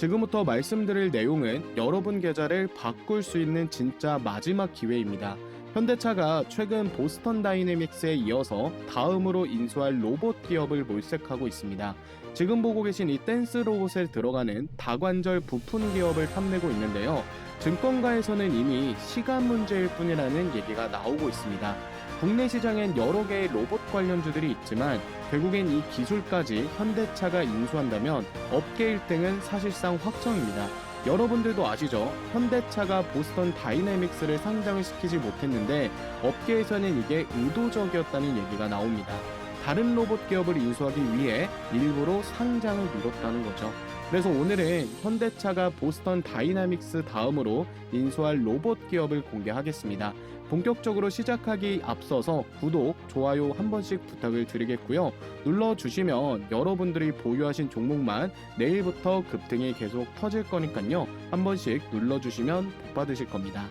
지금부터 말씀드릴 내용은 여러분 계좌를 바꿀 수 있는 진짜 마지막 기회입니다. 현대차가 최근 보스턴 다이내믹스에 이어서 다음으로 인수할 로봇 기업을 몰색하고 있습니다. 지금 보고 계신 이 댄스 로봇에 들어가는 다관절 부품 기업을 탐내고 있는데요. 증권가에서는 이미 시간 문제일 뿐이라는 얘기가 나오고 있습니다. 국내 시장엔 여러 개의 로봇 관련주들이 있지만 결국엔 이 기술까지 현대차가 인수한다면 업계 1등은 사실상 확정입니다. 여러분들도 아시죠? 현대차가 보스턴 다이내믹스를 상장을 시키지 못했는데 업계에서는 이게 의도적이었다는 얘기가 나옵니다. 다른 로봇 기업을 인수하기 위해 일부러 상장을 미뤘다는 거죠. 그래서 오늘은 현대차가 보스턴 다이내믹스 다음으로 인수할 로봇 기업을 공개하겠습니다. 본격적으로 시작하기 앞서서 구독, 좋아요 한 번씩 부탁을 드리겠고요. 눌러주시면 여러분들이 보유하신 종목만 내일부터 급등이 계속 터질 거니까요. 한 번씩 눌러주시면 복 받으실 겁니다.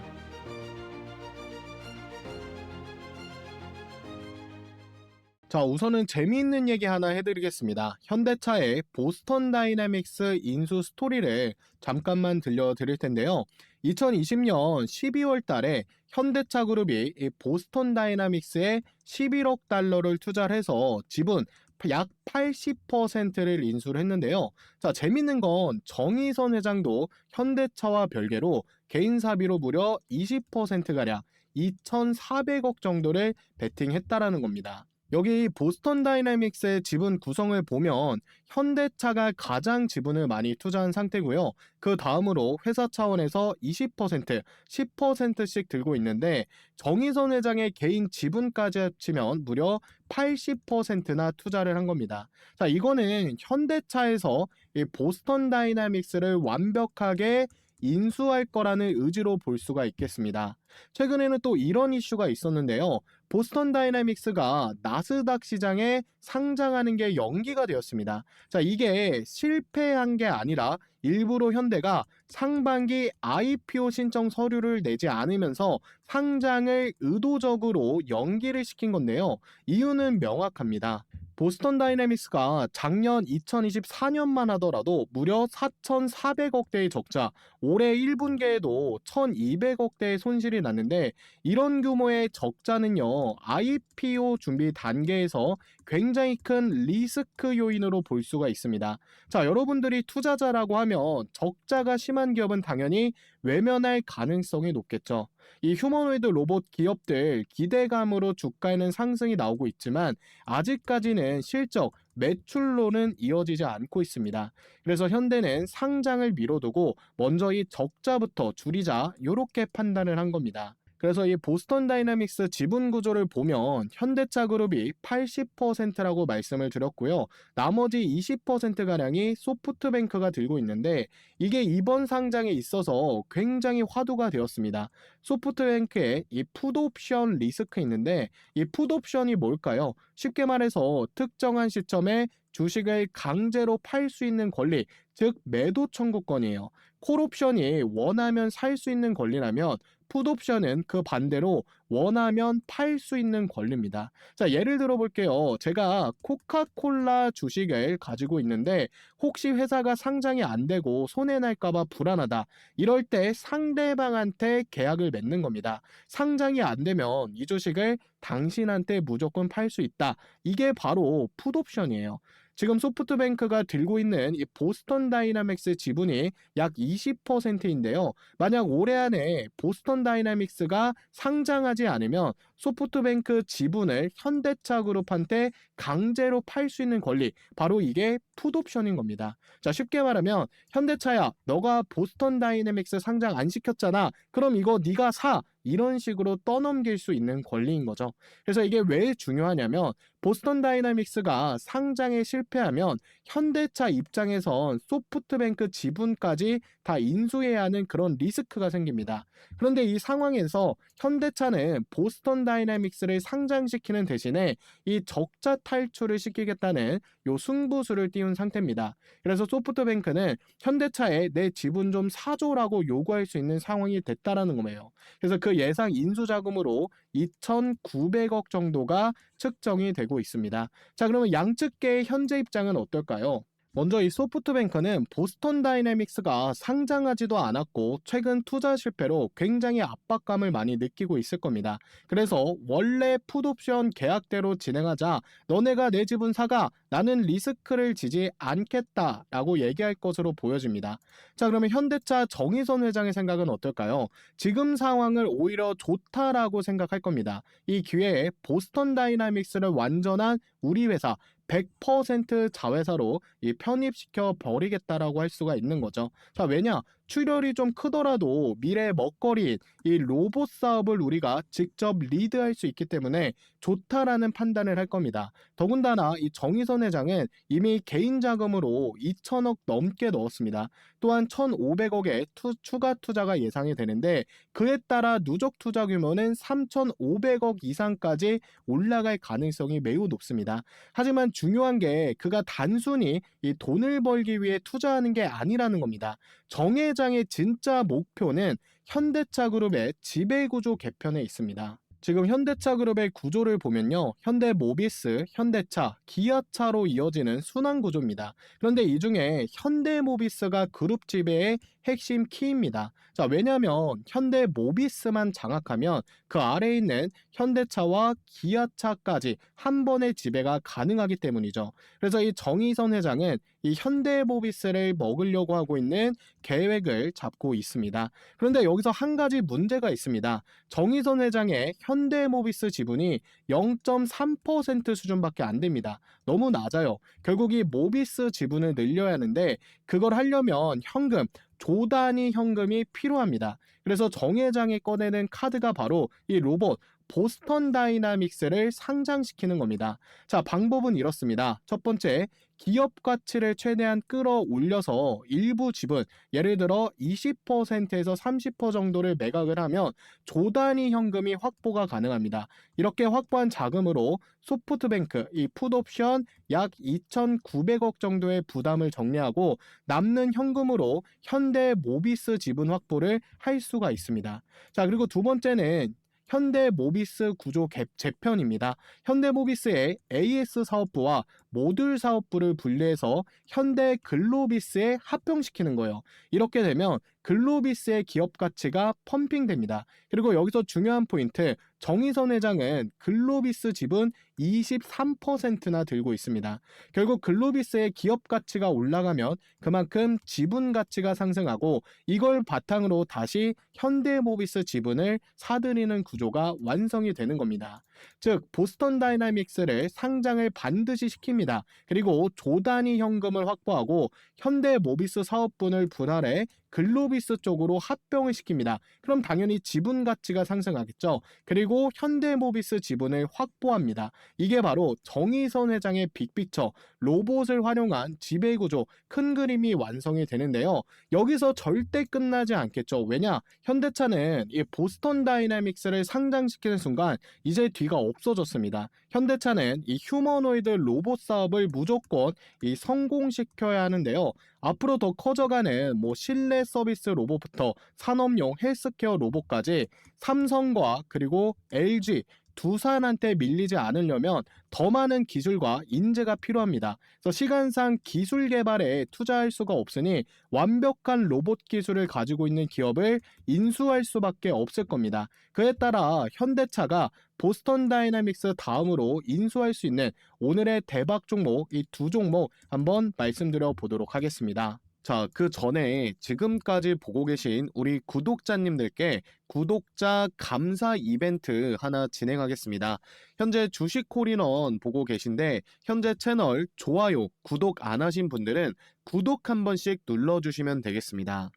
자, 우선은 재미있는 얘기 하나 해드리겠습니다. 현대차의 보스턴 다이내믹스 인수 스토리를 잠깐만 들려드릴 텐데요. 2020년 12월 달에 현대차 그룹이 이 보스턴 다이내믹스에 11억 달러를 투자를 해서 지분 약 80%를 인수를 했는데요. 자, 재밌는 건 정의선 회장도 현대차와 별개로 개인 사비로 무려 20%가량 2,400억 정도를 베팅했다라는 겁니다. 여기 보스턴 다이내믹스의 지분 구성을 보면 현대차가 가장 지분을 많이 투자한 상태고요. 그 다음으로 회사 차원에서 20%, 10%씩 들고 있는데 정의선 회장의 개인 지분까지 합치면 무려 80%나 투자를 한 겁니다. 자, 이거는 현대차에서 이 보스턴 다이내믹스를 완벽하게 인수할 거라는 의지로 볼 수가 있겠습니다. 최근에는 또 이런 이슈가 있었는데요. 보스턴 다이내믹스가 나스닥 시장에 상장하는 게 연기가 되었습니다. 자, 이게 실패한 게 아니라 일부러 현대가 상반기 IPO 신청 서류를 내지 않으면서 상장을 의도적으로 연기를 시킨 건데요. 이유는 명확합니다. 보스턴 다이내믹스가 작년 2024년만 하더라도 무려 4,400억대의 적자, 올해 1분기에도 1,200억대의 손실이 났는데 이런 규모의 적자는요, IPO 준비 단계에서 굉장히 큰 리스크 요인으로 볼 수가 있습니다. 자, 여러분들이 투자자라고 하면 적자가 심한 기업은 당연히 외면할 가능성이 높겠죠. 이 휴머노이드 로봇 기업들 기대감으로 주가에는 상승이 나오고 있지만 아직까지는 실적, 매출로는 이어지지 않고 있습니다. 그래서 현대는 상장을 미뤄두고 먼저 이 적자부터 줄이자 이렇게 판단을 한 겁니다. 그래서 이 보스턴 다이내믹스 지분 구조를 보면 현대차 그룹이 80%라고 말씀을 드렸고요. 나머지 20%가량이 소프트뱅크가 들고 있는데 이게 이번 상장에 있어서 굉장히 화두가 되었습니다. 소프트뱅크에 이 풋옵션 리스크 있는데 이 풋옵션이 뭘까요? 쉽게 말해서 특정한 시점에 주식을 강제로 팔 수 있는 권리, 즉 매도 청구권이에요. 콜옵션이 원하면 살 수 있는 권리라면 풋옵션은 그 반대로 원하면 팔 수 있는 권리입니다. 자, 예를 들어 볼게요. 제가 코카콜라 주식을 가지고 있는데 혹시 회사가 상장이 안 되고 손해날까봐 불안하다. 이럴 때 상대방한테 계약을 맺는 겁니다. 상장이 안 되면 이 주식을 당신한테 무조건 팔 수 있다. 이게 바로 풋옵션이에요. 지금 소프트뱅크가 들고 있는 이 보스턴 다이내믹스 지분이 약 20%인데요. 만약 올해 안에 보스턴 다이내믹스가 상장하지 않으면 소프트뱅크 지분을 현대차 그룹한테 강제로 팔 수 있는 권리, 바로 이게 풋옵션인 겁니다. 자, 쉽게 말하면 현대차야, 너가 보스턴 다이내믹스 상장 안 시켰잖아. 그럼 이거 네가 사. 이런 식으로 떠넘길 수 있는 권리인 거죠. 그래서 이게 왜 중요하냐면 보스턴 다이내믹스가 상장에 실패하면 현대차 입장에선 소프트뱅크 지분까지 다 인수해야 하는 그런 리스크가 생깁니다. 그런데 이 상황에서 현대차는 보스턴 다이내믹스를 상장시키는 대신에 이 적자 탈출을 시키겠다는 요 승부수를 띄운 상태입니다. 그래서 소프트뱅크는 현대차에 내 지분 좀 사줘라고 요구할 수 있는 상황이 됐다라는 거예요. 그래서 그 예상 인수 자금으로 2,900억 정도가 측정이 되고 있습니다. 자, 그러면 양측계의 현재 입장은 어떨까요? 먼저 이 소프트뱅크는 보스턴 다이내믹스가 상장하지도 않았고 최근 투자 실패로 굉장히 압박감을 많이 느끼고 있을 겁니다. 그래서 원래 풋옵션 계약대로 진행하자, 너네가 내 지분 사가, 나는 리스크를 지지 않겠다라고 얘기할 것으로 보여집니다. 자, 그러면 현대차 정의선 회장의 생각은 어떨까요? 지금 상황을 오히려 좋다라고 생각할 겁니다. 이 기회에 보스턴 다이나믹스를 완전한 우리 회사 100% 자회사로 편입시켜 버리겠다라고 할 수가 있는 거죠. 자, 왜냐? 출혈이 좀 크더라도 미래의 먹거리인 이 로봇 사업을 우리가 직접 리드할 수 있기 때문에 좋다라는 판단을 할 겁니다. 더군다나 이 정의선 회장은 이미 개인 자금으로 2천억 넘게 넣었습니다. 또한 1,500억의 추가 투자가 예상이 되는데, 그에 따라 누적 투자 규모는 3,500억 이상까지 올라갈 가능성이 매우 높습니다. 하지만 중요한 게 그가 단순히 이 돈을 벌기 위해 투자하는 게 아니라는 겁니다. 정 회장의 진짜 목표는 현대차 그룹의 지배구조 개편에 있습니다. 지금 현대차 그룹의 구조를 보면요, 현대모비스, 현대차, 기아차로 이어지는 순환 구조입니다. 그런데 이 중에 현대모비스가 그룹 지배의 핵심 키입니다. 자, 왜냐하면 현대모비스만 장악하면 그 아래에 있는 현대차와 기아차까지 한 번의 지배가 가능하기 때문이죠. 그래서 이 정의선 회장은 이 현대모비스를 먹으려고 하고 있는 계획을 잡고 있습니다. 그런데 여기서 한 가지 문제가 있습니다. 정의선 회장의 현대모비스 지분이 0.3% 수준밖에 안 됩니다. 너무 낮아요. 결국 이 모비스 지분을 늘려야 하는데, 그걸 하려면 현금, 조 단위 현금이 필요합니다. 그래서 정 회장이 꺼내는 카드가 바로 이 로봇 보스턴 다이나믹스를 상장시키는 겁니다. 자, 방법은 이렇습니다. 첫 번째, 기업 가치를 최대한 끌어올려서 일부 지분, 예를 들어 20%에서 30% 정도를 매각을 하면 조 단위 현금이 확보가 가능합니다. 이렇게 확보한 자금으로 소프트뱅크, 이 풋옵션 약 2,900억 정도의 부담을 정리하고 남는 현금으로 현대모비스 지분 확보를 할 수가 있습니다. 자, 그리고 두 번째는 현대모비스 구조 재편입니다. 현대모비스의 AS 사업부와 모듈 사업부를 분리해서 현대글로비스에 합병시키는 거예요. 이렇게 되면 글로비스의 기업 가치가 펌핑됩니다. 그리고 여기서 중요한 포인트, 정의선 회장은 글로비스 지분 23%나 들고 있습니다. 결국 글로비스의 기업 가치가 올라가면 그만큼 지분 가치가 상승하고, 이걸 바탕으로 다시 현대모비스 지분을 사들이는 구조가 완성이 되는 겁니다. 즉, 보스턴 다이나믹스를 상장을 반드시 시킵니다. 그리고 조 단위 현금을 확보하고 현대모비스 사업분을 분할해 글로비스 쪽으로 합병을 시킵니다. 그럼 당연히 지분 가치가 상승하겠죠. 그리고 현대모비스 지분을 확보합니다. 이게 바로 정의선 회장의 빅픽처, 로봇을 활용한 지배구조, 큰 그림이 완성이 되는데요. 여기서 절대 끝나지 않겠죠. 왜냐? 현대차는 이 보스턴 다이나믹스를 상장시키는 순간 이제 뒤가 없어졌습니다. 현대차는 이 휴머노이드 로봇 사업을 무조건 성공시켜야 하는데요. 앞으로 더 커져가는 실내 서비스 로봇부터 산업용 헬스케어 로봇까지 삼성과 그리고 LG, 두산한테 밀리지 않으려면 더 많은 기술과 인재가 필요합니다. 그래서 시간상 기술 개발에 투자할 수가 없으니 완벽한 로봇 기술을 가지고 있는 기업을 인수할 수밖에 없을 겁니다. 그에 따라 현대차가 보스턴 다이나믹스 다음으로 인수할 수 있는 오늘의 대박 종목, 이 두 종목 한번 말씀드려 보도록 하겠습니다. 자, 그 전에 지금까지 보고 계신 우리 구독자님들께 구독자 감사 이벤트 하나 진행하겠습니다. 현재 주식 콜인원 보고 계신데 현재 채널 좋아요, 구독 안 하신 분들은 구독 한 번씩 눌러주시면 되겠습니다.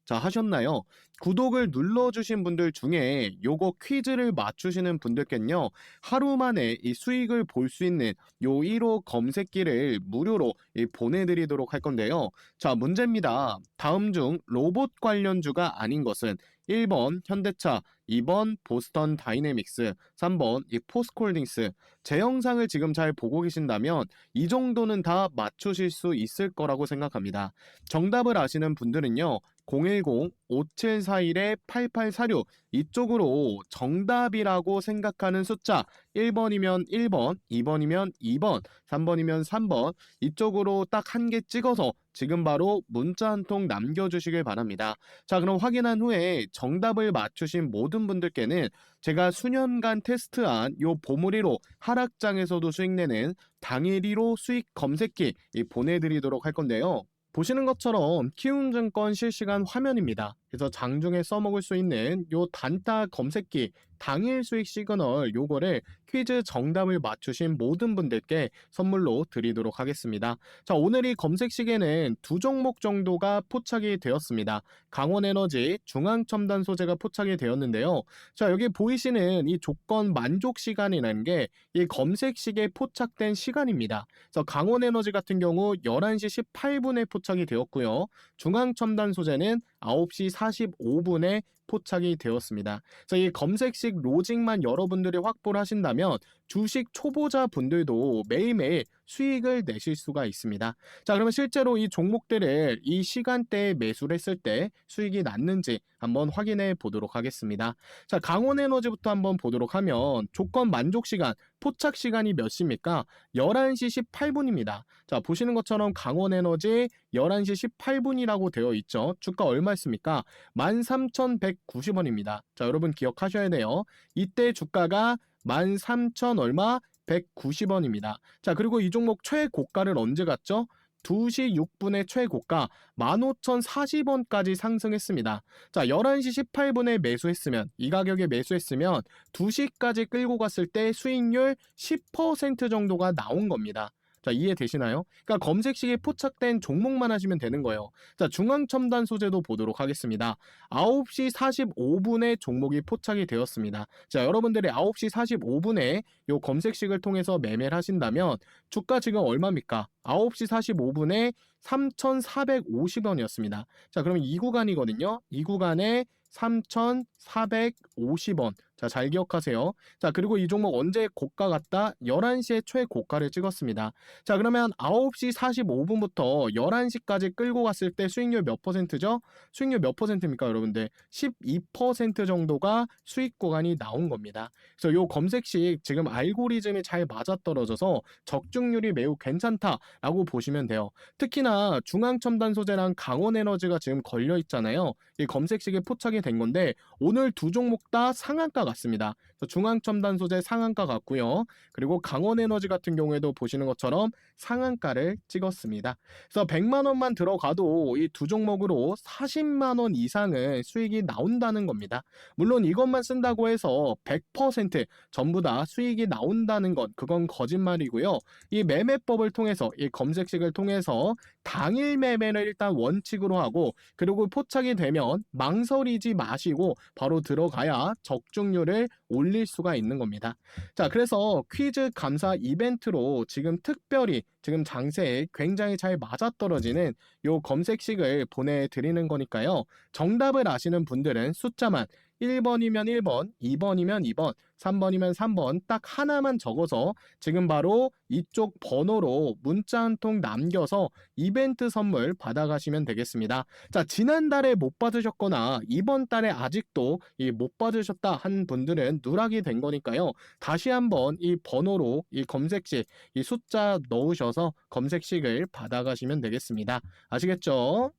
자, 하셨나요? 구독을 눌러주신 분들 중에 요거 퀴즈를 맞추시는 분들께는요, 하루 만에 이 수익을 볼 수 있는 요 1호 검색기를 무료로 보내드리도록 할 건데요. 자, 문제입니다. 다음 중 로봇 관련주가 아닌 것은 1번 현대차, 2번 보스턴 다이내믹스, 3번 이 포스코홀딩스. 제 영상을 지금 잘 보고 계신다면 이 정도는 다 맞추실 수 있을 거라고 생각합니다. 정답을 아시는 분들은요, 010-5741-8846 이쪽으로 정답이라고 생각하는 숫자 1번이면 1번, 2번이면 2번, 3번이면 3번 이쪽으로 딱 한 개 찍어서 지금 바로 문자 한 통 남겨주시길 바랍니다. 자, 그럼 확인한 후에 정답을 맞추신 모든 분들께는 제가 수년간 테스트한 요 보물이로 하락장에서도 수익내는 당일 1호 수익 검색기 보내드리도록 할 건데요. 보시는 것처럼 키움증권 실시간 화면입니다. 그래서 장중에 써먹을 수 있는 요 단타 검색기 당일 수익 시그널 요거를 퀴즈 정답을 맞추신 모든 분들께 선물로 드리도록 하겠습니다. 자, 오늘 이 검색식에는 두 종목 정도가 포착이 되었습니다. 강원에너지, 중앙첨단 소재가 포착이 되었는데요. 자, 여기 보이시는 이 조건 만족 시간이라는 게 이 검색식에 포착된 시간입니다. 그래서 강원에너지 같은 경우 11시 18분에 포착이 되었고요. 중앙첨단 소재는 9시 45분에 포착이 되었습니다. 그래서 이 검색식 로직만 여러분들이 확보를 하신다면 주식 초보자 분들도 매일매일 수익을 내실 수가 있습니다. 자, 그러면 실제로 이 종목들을 이 시간대에 매수를 했을 때 수익이 났는지 한번 확인해 보도록 하겠습니다. 자, 강원에너지부터 한번 보도록 하면 조건 만족 시간, 포착 시간이 몇 시입니까? 11시 18분입니다. 자, 보시는 것처럼 강원에너지 11시 18분이라고 되어 있죠. 주가 얼마였습니까? 13,190원입니다. 자, 여러분 기억하셔야 돼요. 이때 주가가 13,000 얼마? 190원입니다. 자, 그리고 이 종목 최고가를 언제 갔죠? 2시 6분의 최고가 15,040원까지 상승했습니다. 자, 11시 18분에 매수했으면 이 가격에 매수했으면 2시까지 끌고 갔을 때 수익률 10% 정도가 나온 겁니다. 자, 이해되시나요? 그러니까 검색식에 포착된 종목만 하시면 되는 거예요. 자, 중앙첨단 소재도 보도록 하겠습니다. 9시 45분에 종목이 포착이 되었습니다. 자, 여러분들이 9시 45분에 요 검색식을 통해서 매매를 하신다면 주가 지금 얼마입니까? 9시 45분에 3,450원이었습니다. 자, 그러면 이 구간이거든요. 이 구간에 3,450원. 자, 잘 기억하세요. 자, 그리고 이 종목 언제 고가 갔다? 11시에 최고가를 찍었습니다. 자, 그러면 9시 45분부터 11시까지 끌고 갔을 때 수익률 몇 퍼센트죠? 수익률 몇 퍼센트입니까, 여러분들? 12% 정도가 수익 구간이 나온 겁니다. 그래서 요 검색식 지금 알고리즘이 잘 맞아떨어져서 적중률이 매우 괜찮다라고 보시면 돼요. 특히나 중앙첨단 소재랑 강원에너지가 지금 걸려 있잖아요. 이 검색식에 포착이 된 건데 오늘 두 종목 다 상한가 같습니다. 중앙첨단 소재 상한가 같고요. 그리고 강원에너지 같은 경우에도 보시는 것처럼 상한가를 찍었습니다. 그래서 100만 원만 들어가도 이 두 종목으로 40만 원 이상의 수익이 나온다는 겁니다. 물론 이것만 쓴다고 해서 100% 전부 다 수익이 나온다는 것 그건 거짓말이고요. 이 매매법을 통해서 이 검색식을 통해서 당일 매매를 일단 원칙으로 하고 그리고 포착이 되면 망설이지 마시고 바로 들어가야 적중률을 올릴 수가 있는 겁니다. 자, 그래서 퀴즈 감사 이벤트로 지금 특별히 지금 장세에 굉장히 잘 맞아떨어지는 요 검색식을 보내드리는 거니까요. 정답을 아시는 분들은 숫자만 1번이면 1번, 2번이면 2번, 3번이면 3번 딱 하나만 적어서 지금 바로 이쪽 번호로 문자 한 통 남겨서 이벤트 선물 받아가시면 되겠습니다. 자, 지난달에 못 받으셨거나 이번 달에 아직도 못 받으셨다 한 분들은 누락이 된 거니까요. 다시 한번 이 번호로 이 검색식 이 숫자 넣으셔서 검색식을 받아가시면 되겠습니다. 아시겠죠?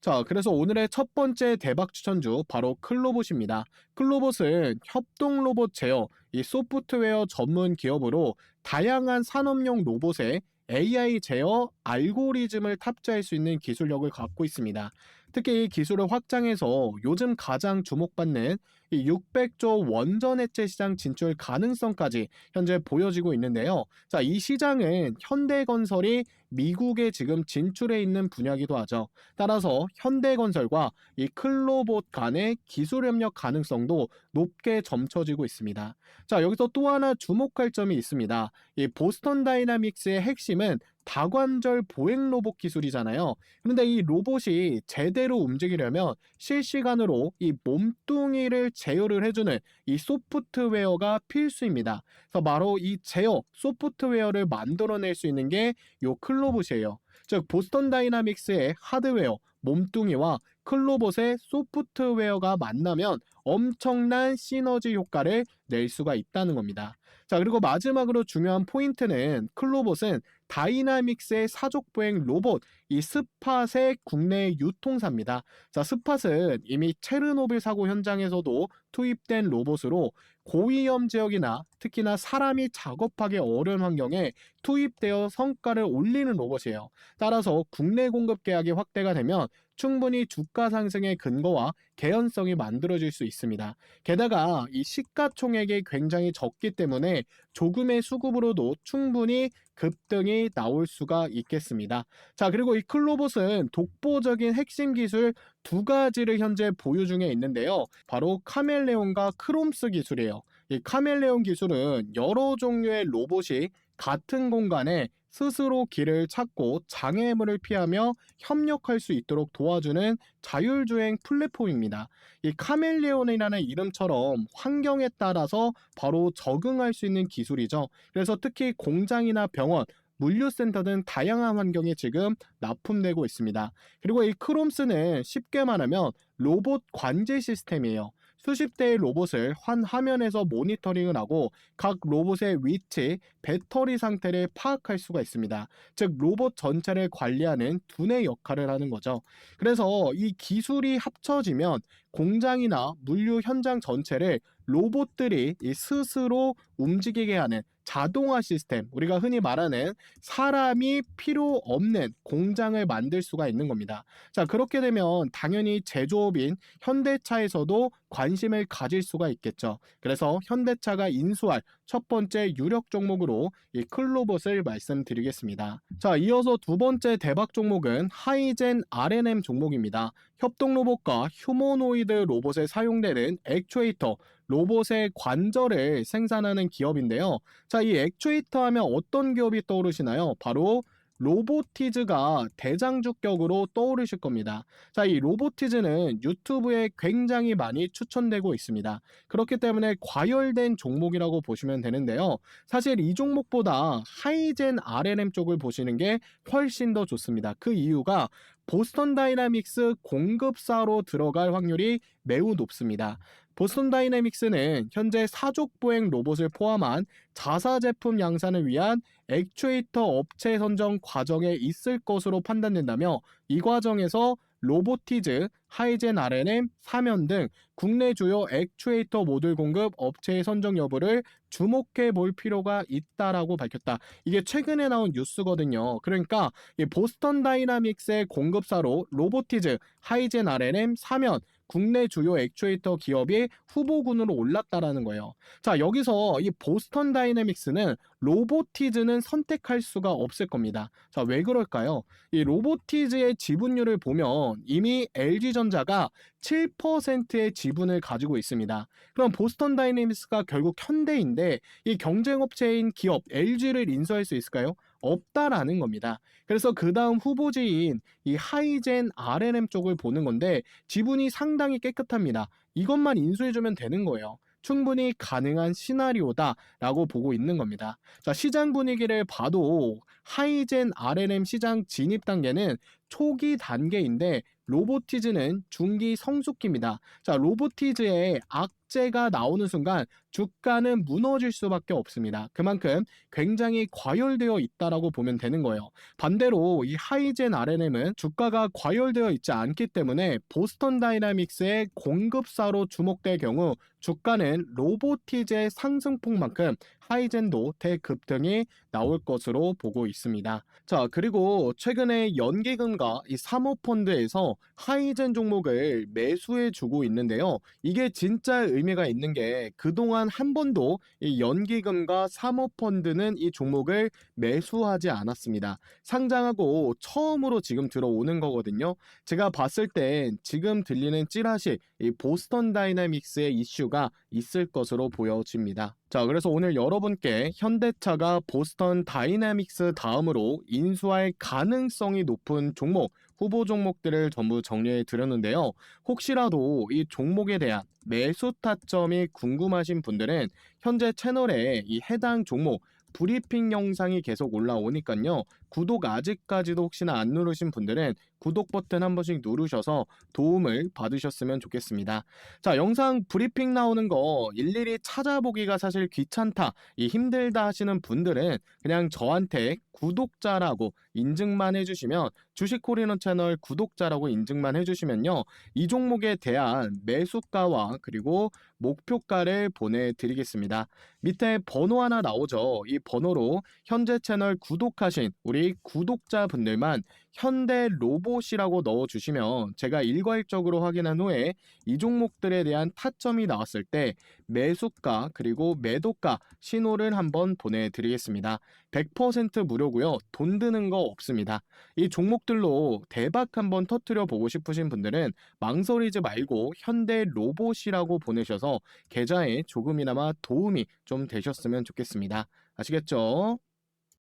자, 그래서 오늘의 첫 번째 대박 추천주 바로 클로봇입니다. 클로봇은 협동 로봇 제어, 이 소프트웨어 전문 기업으로 다양한 산업용 로봇에 AI 제어 알고리즘을 탑재할 수 있는 기술력을 갖고 있습니다. 특히 이 기술을 확장해서 요즘 가장 주목받는 이 600조 원전 해체 시장 진출 가능성까지 현재 보여지고 있는데요. 자, 이 시장은 현대건설이 미국에 지금 진출해 있는 분야이기도 하죠. 따라서 현대건설과 이 클로봇 간의 기술 협력 가능성도 높게 점쳐지고 있습니다. 자, 여기서 또 하나 주목할 점이 있습니다. 이 보스턴 다이나믹스의 핵심은 다관절 보행 로봇 기술이잖아요. 그런데 이 로봇이 제대로 움직이려면 실시간으로 이 몸뚱이를 제어를 해주는 이 소프트웨어가 필수입니다. 그래서 바로 이 제어 소프트웨어를 만들어낼 수 있는 게 요 클로봇이에요. 즉 보스턴 다이나믹스의 하드웨어, 몸뚱이와 클로봇의 소프트웨어가 만나면 엄청난 시너지 효과를 낼 수가 있다는 겁니다. 자, 그리고 마지막으로 중요한 포인트는 클로봇은 다이나믹스의 사족보행 로봇, 이 스팟의 국내 유통사입니다. 자, 스팟은 이미 체르노빌 사고 현장에서도 투입된 로봇으로 고위험 지역이나 특히나 사람이 작업하기 어려운 환경에 투입되어 성과를 올리는 로봇이에요. 따라서 국내 공급 계약이 확대가 되면 충분히 주가 상승의 근거와 개연성이 만들어질 수 있습니다. 게다가 이 시가총액이 굉장히 적기 때문에 조금의 수급으로도 충분히 급등이 나올 수가 있겠습니다. 자, 그리고 이 클로봇은 독보적인 핵심 기술 두 가지를 현재 보유 중에 있는데요. 바로 카멜레온과 크롬스 기술이에요. 이 카멜레온 기술은 여러 종류의 로봇이 같은 공간에 스스로 길을 찾고 장애물을 피하며 협력할 수 있도록 도와주는 자율주행 플랫폼입니다. 이 카멜레온이라는 이름처럼 환경에 따라서 바로 적응할 수 있는 기술이죠. 그래서 특히 공장이나 병원, 물류센터 등 다양한 환경에 지금 납품되고 있습니다. 그리고 이 크롬스는 쉽게 말하면 로봇 관제 시스템이에요. 수십 대의 로봇을 한 화면에서 모니터링을 하고 각 로봇의 위치, 배터리 상태를 파악할 수가 있습니다. 즉 로봇 전체를 관리하는 두뇌 역할을 하는 거죠. 그래서 이 기술이 합쳐지면 공장이나 물류 현장 전체를 로봇들이 스스로 움직이게 하는 자동화 시스템, 우리가 흔히 말하는 사람이 필요 없는 공장을 만들 수가 있는 겁니다. 자, 그렇게 되면 당연히 제조업인 현대차에서도 관심을 가질 수가 있겠죠. 그래서 현대차가 인수할 첫 번째 유력 종목으로 이 클로봇을 말씀드리겠습니다. 자, 이어서 두 번째 대박 종목은 하이젠 R&M 종목입니다. 협동 로봇과 휴머노이드 로봇에 사용되는 액추에이터, 로봇의 관절을 생산하는 기업인데요. 자, 이 액추에이터 하면 어떤 기업이 떠오르시나요? 바로 로보티즈가 대장주격으로 떠오르실 겁니다. 자, 이 로보티즈는 유튜브에 굉장히 많이 추천되고 있습니다. 그렇기 때문에 과열된 종목이라고 보시면 되는데요. 사실 이 종목보다 하이젠 R&M 쪽을 보시는 게 훨씬 더 좋습니다. 그 이유가 보스턴 다이나믹스 공급사로 들어갈 확률이 매우 높습니다. 보스턴 다이내믹스는 현재 사족보행 로봇을 포함한 자사 제품 양산을 위한 액추에이터 업체 선정 과정에 있을 것으로 판단된다며 이 과정에서 로보티즈, 하이젠 R&M, 사면 등 국내 주요 액추에이터 모듈 공급 업체의 선정 여부를 주목해 볼 필요가 있다라고 밝혔다. 이게 최근에 나온 뉴스거든요. 그러니까 이 보스턴 다이나믹스의 공급사로 로보티즈, 하이젠 R&M, 사면 국내 주요 액추에이터 기업이 후보군으로 올랐다라는 거예요. 자, 여기서 이 보스턴 다이내믹스는 로보티즈는 선택할 수가 없을 겁니다. 자, 왜 그럴까요? 이 로보티즈의 지분율을 보면 이미 LG전자가 7%의 지분을 가지고 있습니다. 그럼 보스턴 다이내믹스가 결국 현대인데 이 경쟁업체인 기업 LG를 인수할 수 있을까요? 없다라는 겁니다. 그래서 그 다음 후보지인 이 하이젠 R&M 쪽을 보는 건데 지분이 상당히 깨끗합니다. 이것만 인수해주면 되는 거예요. 충분히 가능한 시나리오다라고 보고 있는 겁니다. 자, 시장 분위기를 봐도 하이젠 R&M 시장 진입 단계는 초기 단계인데 로보티즈는 중기 성숙기입니다. 자, 로보티즈의 악재가 나오는 순간 주가는 무너질 수밖에 없습니다. 그만큼 굉장히 과열되어 있다라고 보면 되는 거예요. 반대로 이 하이젠 R&M은 주가가 과열되어 있지 않기 때문에 보스턴 다이나믹스의 공급사로 주목될 경우 주가는 로보티즈의 상승폭만큼 하이젠도 대급등이 나올 것으로 보고 있습니다. 자, 그리고 최근에 연기금과 이 사모펀드에서 하이젠 종목을 매수해 주고 있는데요. 이게 진짜 의미가 있는 게 그동안 한 번도 이 연기금과 사모펀드는 이 종목을 매수하지 않았습니다. 상장하고 처음으로 지금 들어오는 거거든요. 제가 봤을 땐 지금 들리는 찌라시 이 보스턴 다이내믹스의 이슈가 있을 것으로 보여집니다. 자, 그래서 오늘 여러분께 현대차가 보스턴 다이내믹스 다음으로 인수할 가능성이 높은 종목, 후보 종목들을 전부 정리해 드렸는데요. 혹시라도 이 종목에 대한 매수 타점이 궁금하신 분들은 현재 채널에 이 해당 종목 브리핑 영상이 계속 올라오니까요. 구독 아직까지도 혹시나 안 누르신 분들은 구독 버튼 한 번씩 누르셔서 도움을 받으셨으면 좋겠습니다. 자, 영상 브리핑 나오는 거 일일이 찾아보기가 사실 귀찮다, 힘들다 하시는 분들은 그냥 저한테 구독자라고 인증만 해주시면, 주식콜인원 채널 구독자라고 인증만 해주시면요, 이 종목에 대한 매수가와 그리고 목표가를 보내드리겠습니다. 밑에 번호 하나 나오죠. 이 번호로 현재 채널 구독하신 우리 구독자분들만 현대 로봇이라고 넣어주시면 제가 일괄적으로 확인한 후에 이 종목들에 대한 타점이 나왔을 때 매수가 그리고 매도가 신호를 한번 보내드리겠습니다. 100% 무료고요. 돈 드는 거 없습니다. 이 종목들로 대박 한번 터트려 보고 싶으신 분들은 망설이지 말고 현대 로봇이라고 보내셔서 계좌에 조금이나마 도움이 좀 되셨으면 좋겠습니다. 아시겠죠?